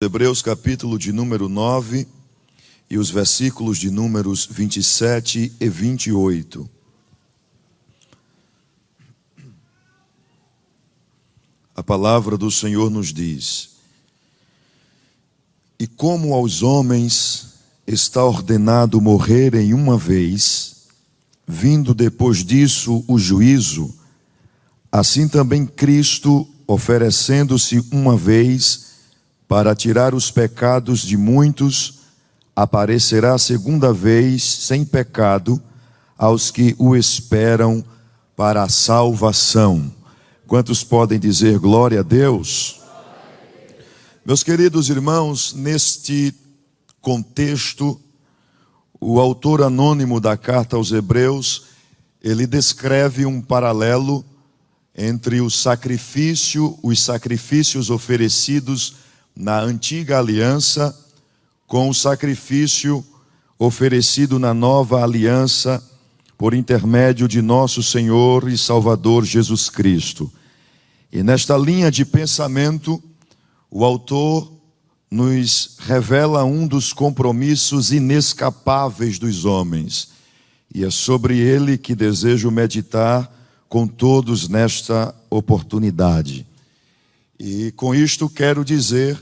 Hebreus capítulo de número 9 e os versículos de números 27 e 28. A palavra do Senhor nos diz: E como aos homens está ordenado morrerem uma vez, vindo depois disso o juízo, assim também Cristo, oferecendo-se uma vez para tirar os pecados de muitos, aparecerá segunda vez sem pecado aos que o esperam para a salvação. Quantos podem dizer glória a Deus? Meus queridos irmãos, neste contexto, o autor anônimo da carta aos Hebreus, ele descreve um paralelo entre os sacrifícios oferecidos na antiga aliança com o sacrifício oferecido na nova aliança por intermédio de nosso Senhor e Salvador Jesus Cristo. E nesta linha de pensamento, o autor nos revela um dos compromissos inescapáveis dos homens. E é sobre ele que desejo meditar com todos nesta oportunidade. E com isto quero dizer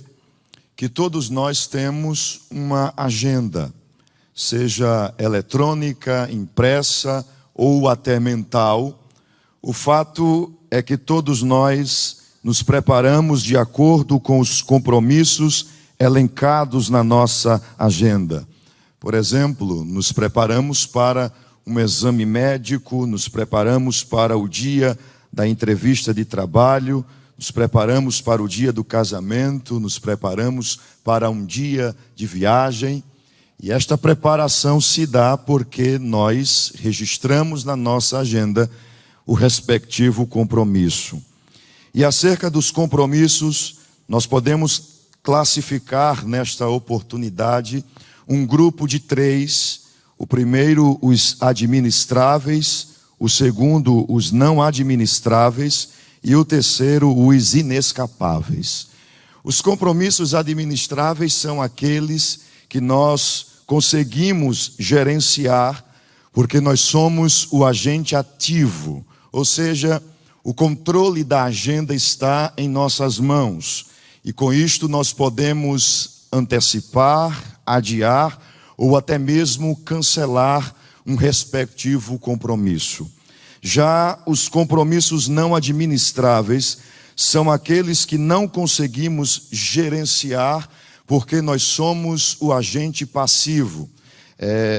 que todos nós temos uma agenda, seja eletrônica, impressa ou até mental. O fato é que todos nós nos preparamos de acordo com os compromissos elencados na nossa agenda. Por exemplo, nos preparamos para um exame médico, nos preparamos para o dia da entrevista de trabalho, nos preparamos para o dia do casamento, nos preparamos para um dia de viagem. E esta preparação se dá porque nós registramos na nossa agenda o respectivo compromisso. E acerca dos compromissos, nós podemos classificar nesta oportunidade um grupo de 3. O primeiro, os administráveis, o segundo, os não administráveis, e o terceiro, os inescapáveis. Os compromissos administráveis são aqueles que nós conseguimos gerenciar, porque nós somos o agente ativo, ou seja, o controle da agenda está em nossas mãos. E com isto nós podemos antecipar, adiar ou até mesmo cancelar um respectivo compromisso. Já os compromissos não administráveis são aqueles que não conseguimos gerenciar porque nós somos o agente passivo,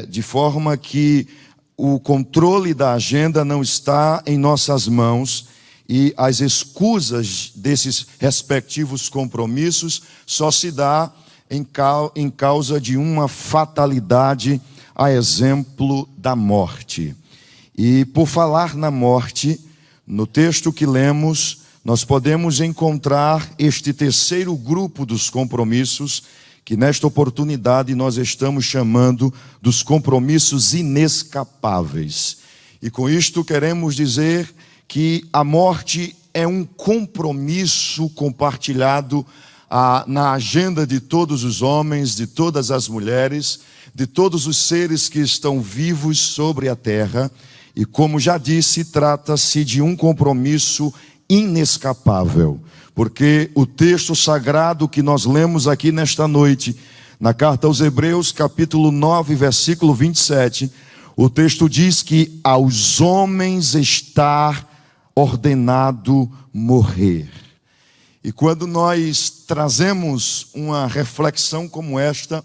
de forma que o controle da agenda não está em nossas mãos e as escusas desses respectivos compromissos só se dá em causa de uma fatalidade, a exemplo da morte. E por falar na morte, no texto que lemos, nós podemos encontrar este terceiro grupo dos compromissos, que nesta oportunidade nós estamos chamando dos compromissos inescapáveis. E com isto queremos dizer que a morte é um compromisso compartilhado na agenda de todos os homens, de todas as mulheres, de todos os seres que estão vivos sobre a terra. E como já disse, trata-se de um compromisso inescapável, porque o texto sagrado que nós lemos aqui nesta noite, na carta aos Hebreus, capítulo 9, versículo 27, o texto diz que aos homens está ordenado morrer. E quando nós trazemos uma reflexão como esta,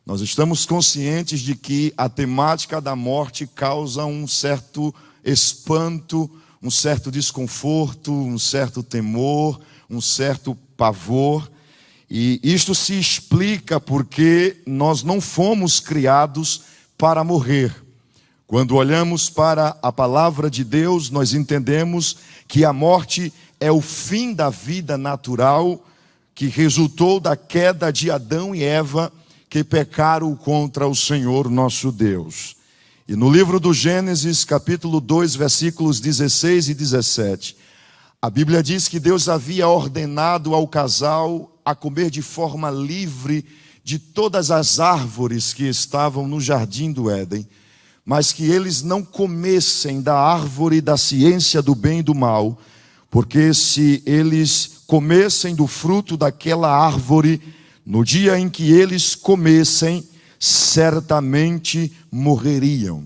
nós estamos conscientes de que a temática da morte causa um certo espanto, um certo desconforto, um certo temor, um certo pavor. E isto se explica porque nós não fomos criados para morrer. Quando olhamos para a palavra de Deus, nós entendemos que a morte é o fim da vida natural que resultou da queda de Adão e Eva, que pecaram contra o Senhor nosso Deus. E no livro do Gênesis, capítulo 2, versículos 16 e 17, A Bíblia diz que Deus havia ordenado ao casal a comer de forma livre de todas as árvores que estavam no jardim do Éden, mas que eles não comessem da árvore da ciência do bem e do mal, porque se eles comessem do fruto daquela árvore, no dia em que eles comessem, certamente morreriam.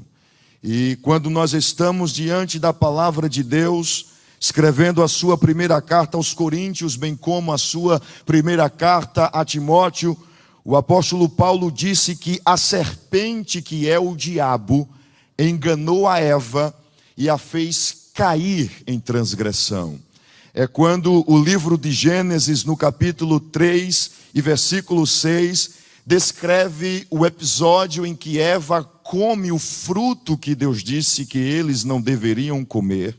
E quando nós estamos diante da palavra de Deus, escrevendo a sua primeira carta aos Coríntios, bem como a sua primeira carta a Timóteo, o apóstolo Paulo disse que a serpente, que é o diabo, enganou a Eva e a fez cair em transgressão. É quando o livro de Gênesis, no capítulo 3 e versículo 6, descreve o episódio em que Eva come o fruto que Deus disse que eles não deveriam comer.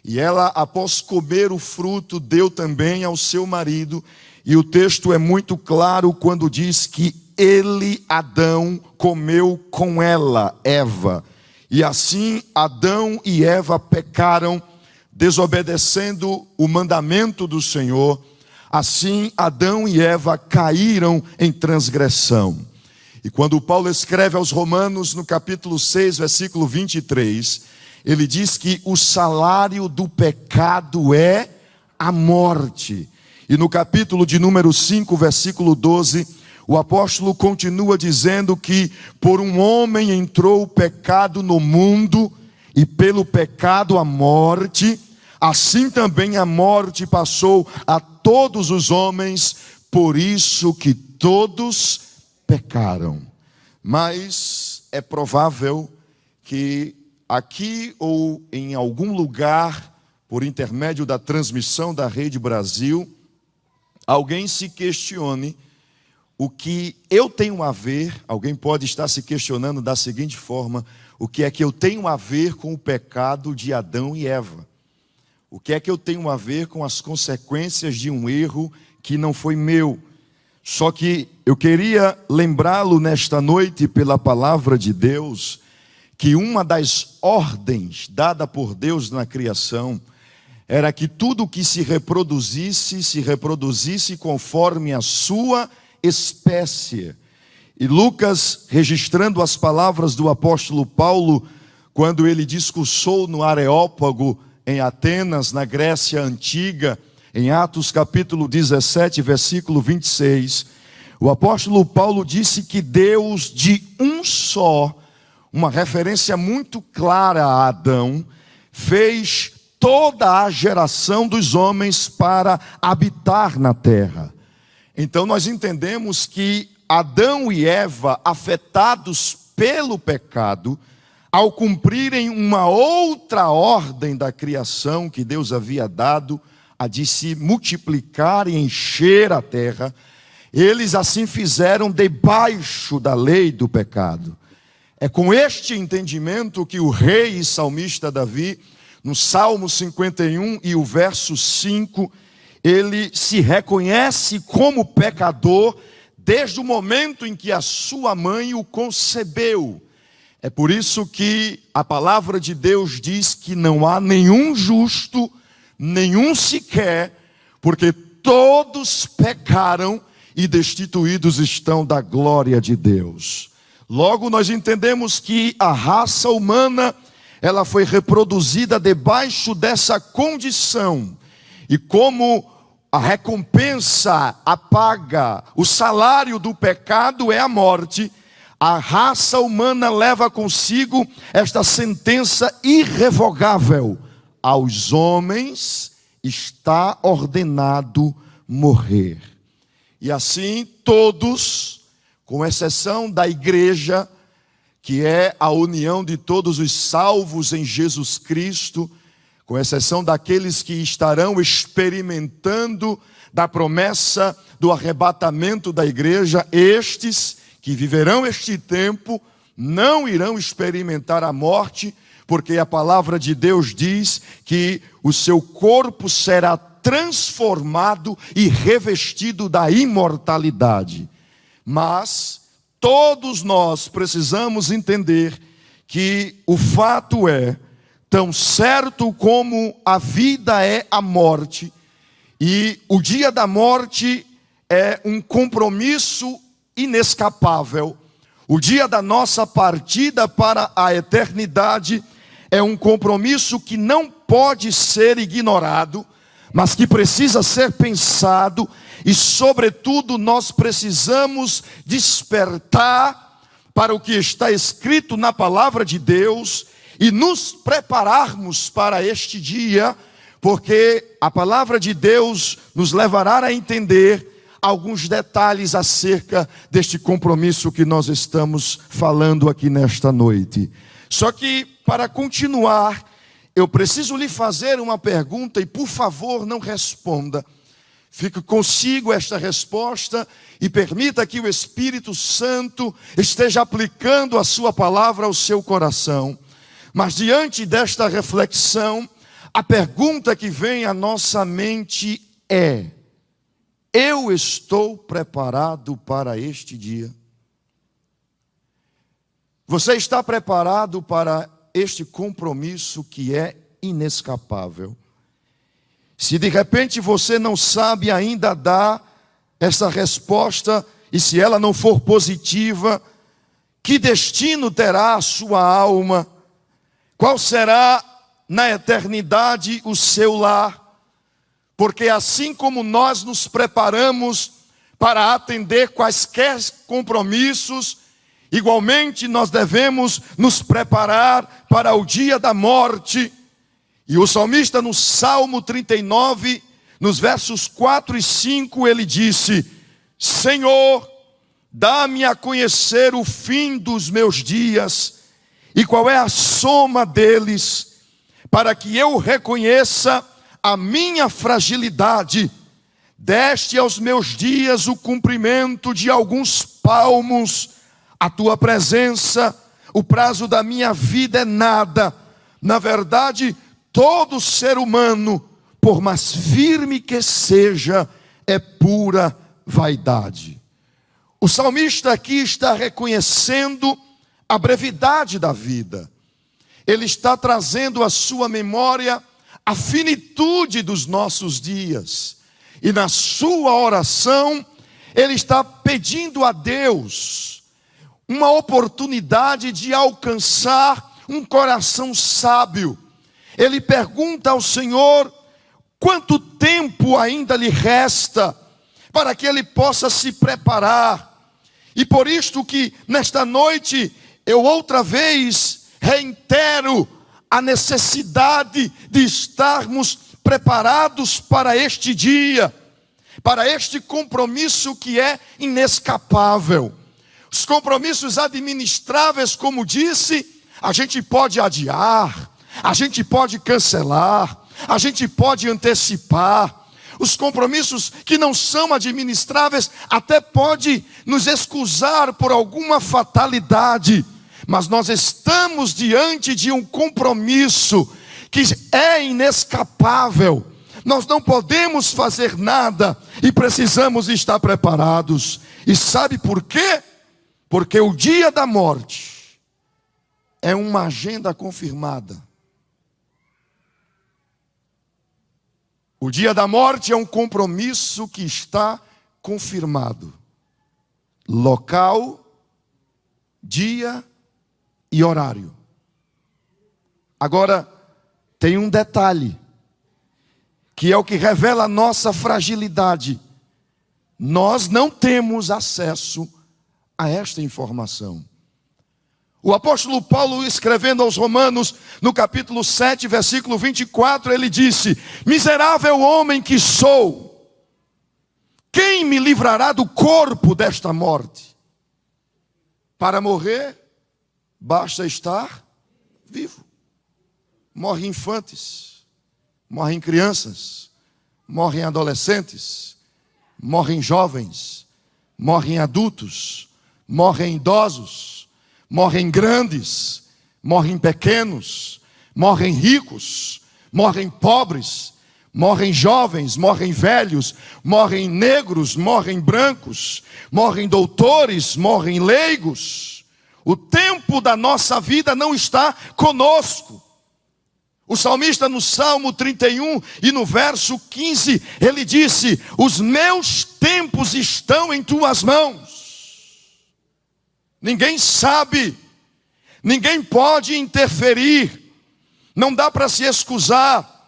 E ela, após comer o fruto, deu também ao seu marido. E o texto é muito claro quando diz que ele, Adão, comeu com ela, Eva. E assim Adão e Eva pecaram, desobedecendo o mandamento do Senhor. Assim Adão e Eva caíram em transgressão. E quando Paulo escreve aos Romanos, no capítulo 6, versículo 23, ele diz que o salário do pecado é a morte. E no capítulo de número 5, versículo 12, o apóstolo continua dizendo que por um homem entrou o pecado no mundo, e pelo pecado a morte, assim também a morte passou a todos os homens, por isso que todos pecaram. Mas é provável que aqui ou em algum lugar, por intermédio da transmissão da Rede Brasil, alguém se questione o que eu tenho a ver. Alguém pode estar se questionando da seguinte forma: o que é que eu tenho a ver com o pecado de Adão e Eva? O que é que eu tenho a ver com as consequências de um erro que não foi meu? Só que eu queria lembrá-lo nesta noite, pela palavra de Deus, que uma das ordens dada por Deus na criação era que tudo que se reproduzisse conforme a sua espécie. E Lucas, registrando as palavras do apóstolo Paulo, quando ele discursou no Areópago, em Atenas, na Grécia Antiga, em Atos capítulo 17, versículo 26, o apóstolo Paulo disse que Deus de um só, uma referência muito clara a Adão, fez toda a geração dos homens para habitar na terra. Então nós entendemos que Adão e Eva, afetados pelo pecado, ao cumprirem uma outra ordem da criação que Deus havia dado, a de se multiplicar e encher a terra, eles assim fizeram debaixo da lei do pecado. É com este entendimento que o rei e salmista Davi, no Salmo 51 e o verso 5, ele se reconhece como pecador desde o momento em que a sua mãe o concebeu. É por isso que a palavra de Deus diz que não há nenhum justo, nenhum sequer, porque todos pecaram e destituídos estão da glória de Deus. Logo nós entendemos que a raça humana, ela foi reproduzida debaixo dessa condição. E como a recompensa, a paga, o salário do pecado é a morte, a raça humana leva consigo esta sentença irrevogável: aos homens está ordenado morrer. E assim todos, com exceção da igreja, que é a união de todos os salvos em Jesus Cristo, com exceção daqueles que estarão experimentando da promessa do arrebatamento da igreja, estes que viverão este tempo não irão experimentar a morte, porque a palavra de Deus diz que o seu corpo será transformado e revestido da imortalidade. Mas todos nós precisamos entender que o fato é, tão certo como a vida é a morte, e o dia da morte é um compromisso inescapável. O dia da nossa partida para a eternidade é um compromisso que não pode ser ignorado, mas que precisa ser pensado, e sobretudo nós precisamos despertar para o que está escrito na palavra de Deus e nos prepararmos para este dia, porque a palavra de Deus nos levará a entender alguns detalhes acerca deste compromisso que nós estamos falando aqui nesta noite. Só que, para continuar, eu preciso lhe fazer uma pergunta, e por favor não responda. Fique consigo esta resposta e permita que o Espírito Santo esteja aplicando a sua palavra ao seu coração. Mas diante desta reflexão, a pergunta que vem à nossa mente é: eu estou preparado para este dia? Você está preparado para este compromisso que é inescapável? Se de repente você não sabe ainda dar essa resposta, e se ela não for positiva, que destino terá a sua alma? Qual será na eternidade o seu lar? Porque assim como nós nos preparamos para atender quaisquer compromissos, igualmente nós devemos nos preparar para o dia da morte. E o salmista no Salmo 39, nos versos 4 e 5, ele disse: Senhor, dá-me a conhecer o fim dos meus dias, e qual é a soma deles, para que eu reconheça a minha fragilidade. Deste aos meus dias o cumprimento de alguns palmos, a tua presença, o prazo da minha vida é nada. Na verdade, todo ser humano, por mais firme que seja, é pura vaidade. O salmista aqui está reconhecendo a brevidade da vida. Ele está trazendo à sua memória a finitude dos nossos dias. E na sua oração, ele está pedindo a Deus uma oportunidade de alcançar um coração sábio. Ele pergunta ao Senhor quanto tempo ainda lhe resta para que ele possa se preparar. E por isto que nesta noite eu outra vez reitero a necessidade de estarmos preparados para este dia, para este compromisso que é inescapável. Os compromissos administráveis, como disse, a gente pode adiar, a gente pode cancelar, a gente pode antecipar. Os compromissos que não são administráveis até pode nos excusar por alguma fatalidade, mas nós estamos diante de um compromisso que é inescapável. Nós não podemos fazer nada e precisamos estar preparados. E sabe por quê? Porque o dia da morte é uma agenda confirmada. O dia da morte é um compromisso que está confirmado. Local, dia e horário. Agora, tem um detalhe, que é o que revela a nossa fragilidade. Nós não temos acesso a esta informação. O apóstolo Paulo, escrevendo aos Romanos, no capítulo 7, versículo 24, ele disse: miserável homem que sou, quem me livrará do corpo desta morte? Para morrer, basta estar vivo. Morrem infantes, morrem crianças, morrem adolescentes, morrem jovens, morrem adultos, morrem idosos, morrem grandes, morrem pequenos, morrem ricos, morrem pobres, morrem jovens, morrem velhos, morrem negros, morrem brancos, morrem doutores, morrem leigos. O tempo da nossa vida não está conosco. O salmista no Salmo 31 e no verso 15, ele disse: os meus tempos estão em tuas mãos. Ninguém sabe, ninguém pode interferir, não dá para se excusar.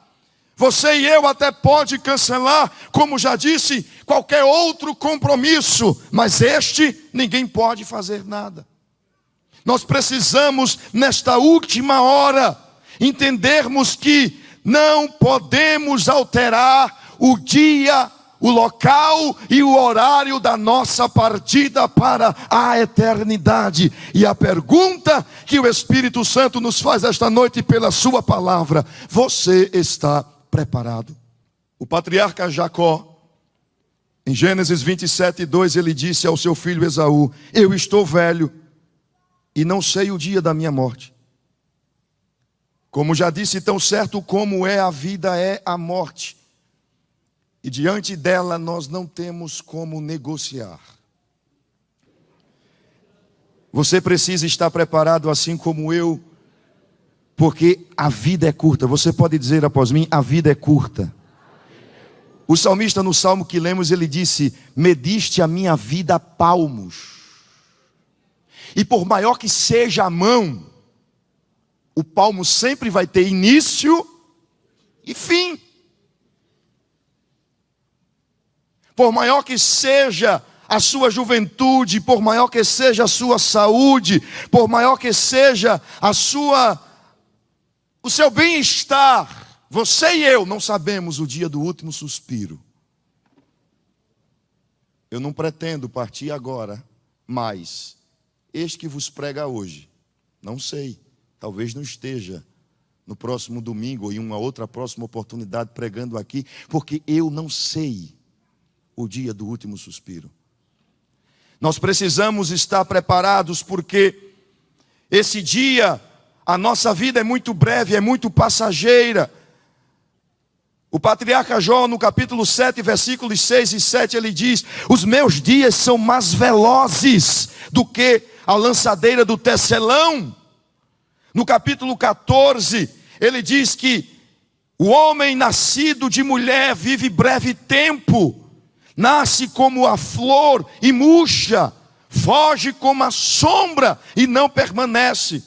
Você e eu até pode cancelar, como já disse, qualquer outro compromisso, mas este ninguém pode fazer nada. Nós precisamos, nesta última hora, entendermos que não podemos alterar o dia, o local e o horário da nossa partida para a eternidade. E a pergunta que o Espírito Santo nos faz esta noite pela sua palavra: você está preparado? O patriarca Jacó, em Gênesis 27:2, ele disse ao seu filho Esaú: eu estou velho e não sei o dia da minha morte. Como já disse, tão certo como é a vida é a morte, e diante dela nós não temos como negociar. Você precisa estar preparado assim como eu, porque a vida é curta. Você pode dizer após mim: a vida é curta. O salmista, no salmo que lemos, ele disse: mediste a minha vida a palmos. E por maior que seja a mão, o palmo sempre vai ter início e fim. Por maior que seja a sua juventude, por maior que seja a sua saúde, por maior que seja o seu bem-estar, você e eu não sabemos o dia do último suspiro. Eu não pretendo partir agora, mas este que vos prega hoje, não sei, talvez não esteja no próximo domingo ou em uma outra próxima oportunidade pregando aqui, porque eu não sei o dia do último suspiro. Nós precisamos estar preparados, porque esse dia, a nossa vida é muito breve, é muito passageira. O patriarca Jó, no capítulo 7, versículos 6 e 7, ele diz: os meus dias são mais velozes do que a lançadeira do tecelão. No capítulo 14, ele diz que o homem nascido de mulher vive breve tempo, nasce como a flor e murcha, foge como a sombra e não permanece.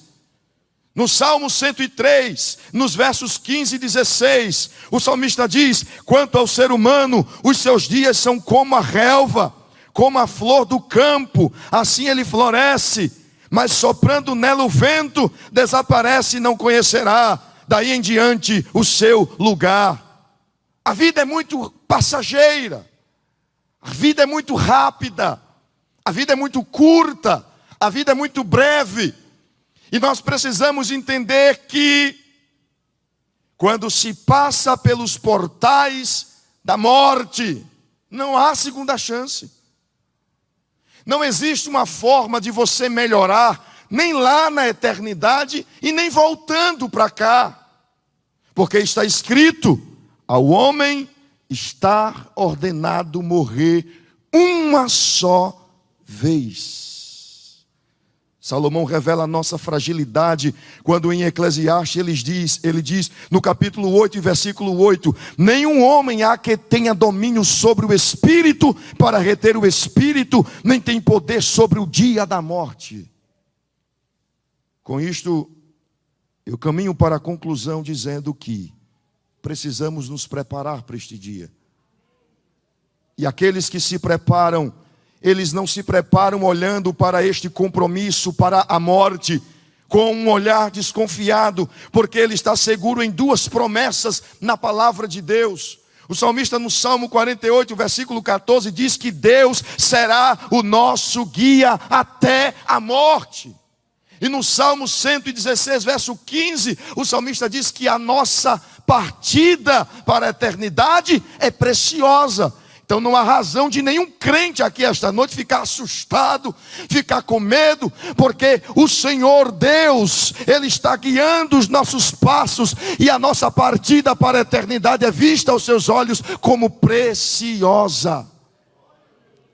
No Salmo 103, nos versos 15 e 16, o salmista diz: quanto ao ser humano, os seus dias são como a relva, como a flor do campo, assim ele floresce, mas soprando nela o vento, desaparece e não conhecerá daí em diante o seu lugar. A vida é muito passageira, a vida é muito rápida, a vida é muito curta, a vida é muito breve. E nós precisamos entender que quando se passa pelos portais da morte, não há segunda chance. Não existe uma forma de você melhorar, nem lá na eternidade e nem voltando para cá. Porque está escrito: ao homem está ordenado morrer uma só vez. Salomão revela a nossa fragilidade quando em Eclesiastes ele diz no capítulo 8 e versículo 8: nenhum homem há que tenha domínio sobre o espírito para reter o espírito, nem tem poder sobre o dia da morte. Com isto, eu caminho para a conclusão dizendo que precisamos nos preparar para este dia. E aqueles que se preparam, eles não se preparam olhando para este compromisso, para a morte, com um olhar desconfiado, porque ele está seguro em duas promessas na palavra de Deus. O salmista no Salmo 48, versículo 14, diz que Deus será o nosso guia até a morte. E no Salmo 116, verso 15, o salmista diz que a nossa partida para a eternidade é preciosa. Então não há razão de nenhum crente aqui esta noite ficar assustado, ficar com medo, porque o Senhor Deus, Ele está guiando os nossos passos, e a nossa partida para a eternidade é vista aos seus olhos como preciosa.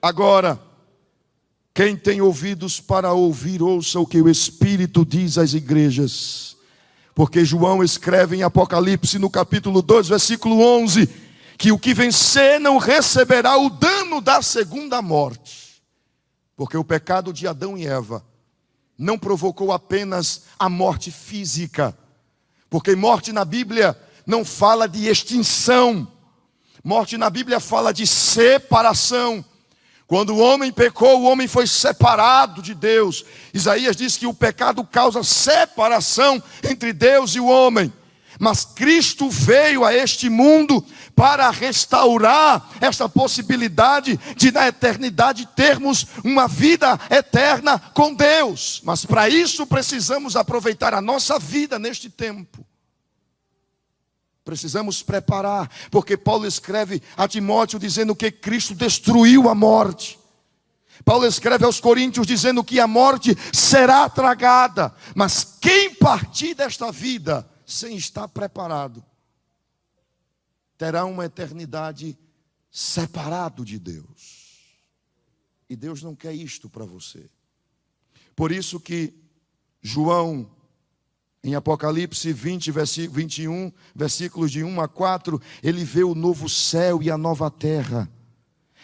Agora, quem tem ouvidos para ouvir, ouça o que o Espírito diz às igrejas. Porque João escreve em Apocalipse, no capítulo 2, versículo 11, que o que vencer não receberá o dano da segunda morte. Porque o pecado de Adão e Eva não provocou apenas a morte física. Porque morte na Bíblia não fala de extinção. Morte na Bíblia fala de separação. Quando o homem pecou, o homem foi separado de Deus. Isaías diz que o pecado causa separação entre Deus e o homem. Mas Cristo veio a este mundo para restaurar essa possibilidade de na eternidade termos uma vida eterna com Deus. Mas para isso precisamos aproveitar a nossa vida neste tempo. Precisamos preparar, porque Paulo escreve a Timóteo dizendo que Cristo destruiu a morte. Paulo escreve aos Coríntios dizendo que a morte será tragada. Mas quem partir desta vida sem estar preparado, terá uma eternidade separado de Deus. E Deus não quer isto para você. Por isso que João, em Apocalipse 20, 21, versículos de 1 a 4, ele vê o novo céu e a nova terra.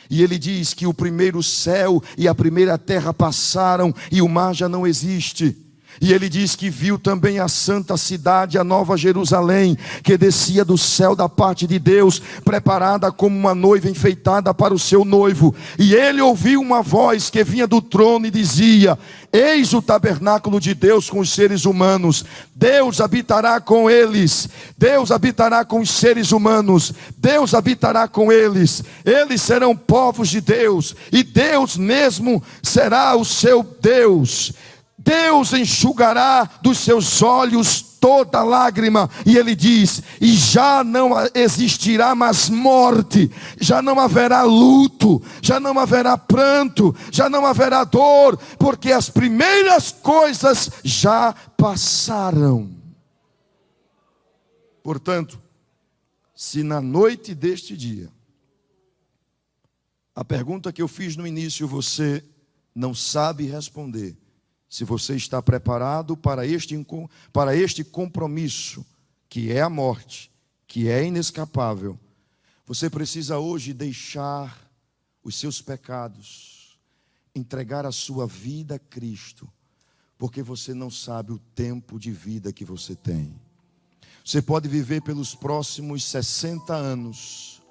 E ele diz que o primeiro céu e a primeira terra passaram e o mar já não existe. E ele diz que viu também a santa cidade, a nova Jerusalém, que descia do céu da parte de Deus, preparada como uma noiva enfeitada para o seu noivo. E ele ouviu uma voz que vinha do trono e dizia: eis o tabernáculo de Deus com os seres humanos. Deus habitará com eles. Deus habitará com os seres humanos. Deus habitará com eles. Eles serão povos de Deus. E Deus mesmo será o seu Deus. Deus enxugará dos seus olhos toda lágrima. E ele diz: e já não existirá mais morte, já não haverá luto, já não haverá pranto, já não haverá dor, porque as primeiras coisas já passaram. Portanto, se na noite deste dia, a pergunta que eu fiz no início você não sabe responder, se você está preparado para este compromisso, que é a morte, que é inescapável, você precisa hoje deixar os seus pecados, entregar a sua vida a Cristo, porque você não sabe o tempo de vida que você tem. Você pode viver pelos próximos 60 anos,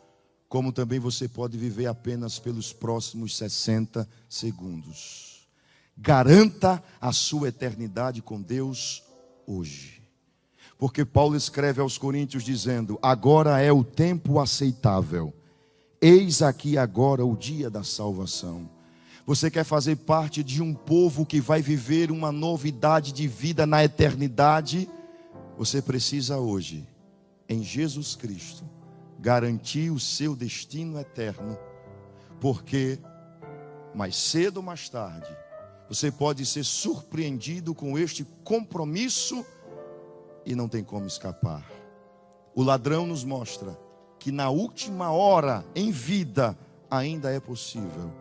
como também você pode viver apenas pelos próximos 60 segundos. Garanta a sua eternidade com Deus hoje. Porque Paulo escreve aos Coríntios dizendo: agora é o tempo aceitável. Eis aqui agora o dia da salvação. Você quer fazer parte de um povo que vai viver uma novidade de vida na eternidade? Você precisa hoje, em Jesus Cristo, garantir o seu destino eterno. Porque mais cedo ou mais tarde, você pode ser surpreendido com este compromisso e não tem como escapar. O ladrão nos mostra que na última hora, em vida, ainda é possível.